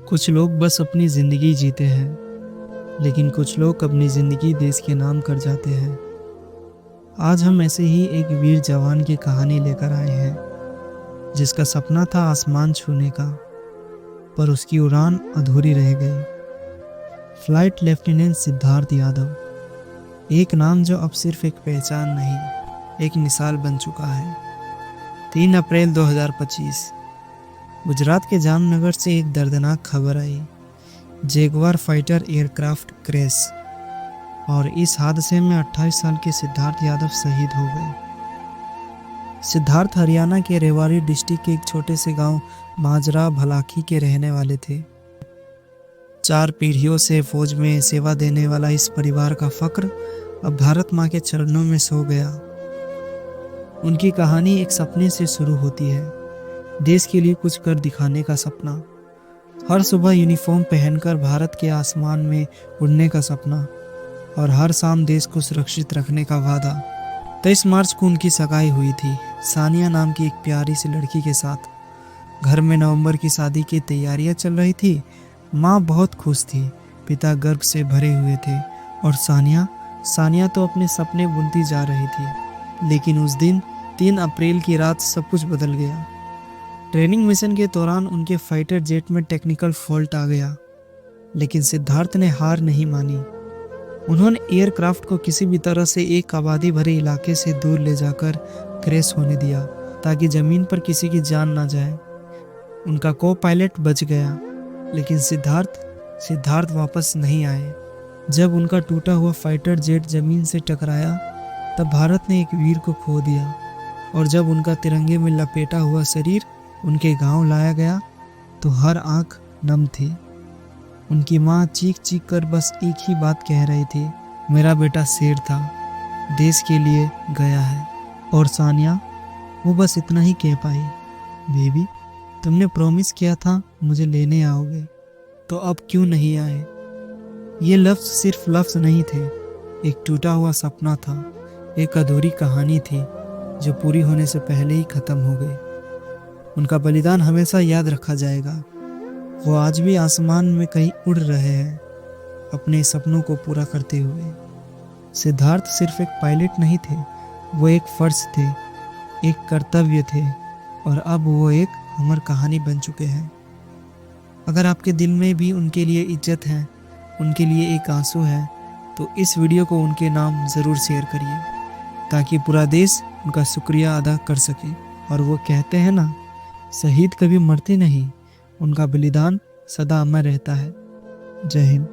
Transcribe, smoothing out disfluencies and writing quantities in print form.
कुछ लोग बस अपनी ज़िंदगी जीते हैं, लेकिन कुछ लोग अपनी ज़िंदगी देश के नाम कर जाते हैं। आज हम ऐसे ही एक वीर जवान की कहानी लेकर आए हैं, जिसका सपना था आसमान छूने का, पर उसकी उड़ान अधूरी रह गई। फ्लाइट लेफ्टिनेंट सिद्धार्थ यादव, एक नाम जो अब सिर्फ एक पहचान नहीं, एक मिसाल बन चुका है। 3 अप्रैल 2025 गुजरात के जामनगर से एक दर्दनाक खबर आई। जैगवार फाइटर एयरक्राफ्ट क्रैश, और इस हादसे में 28 साल के सिद्धार्थ यादव शहीद हो गए। सिद्धार्थ हरियाणा के रेवाड़ी डिस्ट्रिक्ट के एक छोटे से गांव माजरा भलाखी के रहने वाले थे। 4 पीढ़ियों से फौज में सेवा देने वाला इस परिवार का फक्र अब भारत माँ के चरणों में सो गया। उनकी कहानी एक सपने से शुरू होती है, देश के लिए कुछ कर दिखाने का सपना। हर सुबह यूनिफॉर्म पहनकर भारत के आसमान में उड़ने का सपना, और हर शाम देश को सुरक्षित रखने का वादा। 23 मार्च को उनकी सगाई हुई थी, सानिया नाम की एक प्यारी सी लड़की के साथ। घर में नवंबर की शादी की तैयारियां चल रही थी। माँ बहुत खुश थी, पिता गर्व से भरे हुए थे, और सानिया तो अपने सपने बुनती जा रही थी। लेकिन उस दिन 3 अप्रैल की रात सब कुछ बदल गया। ट्रेनिंग मिशन के दौरान उनके फाइटर जेट में टेक्निकल फॉल्ट आ गया, लेकिन सिद्धार्थ ने हार नहीं मानी। उन्होंने एयरक्राफ्ट को किसी भी तरह से एक आबादी भरे इलाके से दूर ले जाकर क्रैश होने दिया, ताकि जमीन पर किसी की जान ना जाए। उनका को पायलट बच गया, लेकिन सिद्धार्थ वापस नहीं आए। जब उनका टूटा हुआ फाइटर जेट जमीन से टकराया, तब भारत ने एक वीर को खो दिया। और जब उनका तिरंगे में लपेटा हुआ शरीर उनके गांव लाया गया, तो हर आंख नम थी। उनकी माँ चीख चीख कर बस एक ही बात कह रही थी, मेरा बेटा शेर था, देश के लिए गया है। और सानिया, वो बस इतना ही कह पाई, बेबी तुमने प्रॉमिस किया था मुझे लेने आओगे, तो अब क्यों नहीं आए। ये लफ्ज़ सिर्फ लफ्ज़ नहीं थे, एक टूटा हुआ सपना था, एक अधूरी कहानी थी जो पूरी होने से पहले ही ख़त्म हो गई। उनका बलिदान हमेशा याद रखा जाएगा। वो आज भी आसमान में कहीं उड़ रहे हैं, अपने सपनों को पूरा करते हुए। सिद्धार्थ सिर्फ एक पायलट नहीं थे, वो एक फर्ज थे, एक कर्तव्य थे, और अब वो एक अमर कहानी बन चुके हैं। अगर आपके दिल में भी उनके लिए इज्जत है, उनके लिए एक आंसू है, तो इस वीडियो को उनके नाम ज़रूर शेयर करिए, ताकि पूरा देश उनका शुक्रिया अदा कर सके। और वो कहते हैं ना, शहीद कभी मरते नहीं, उनका बलिदान सदा अमर रहता है। जय हिंद।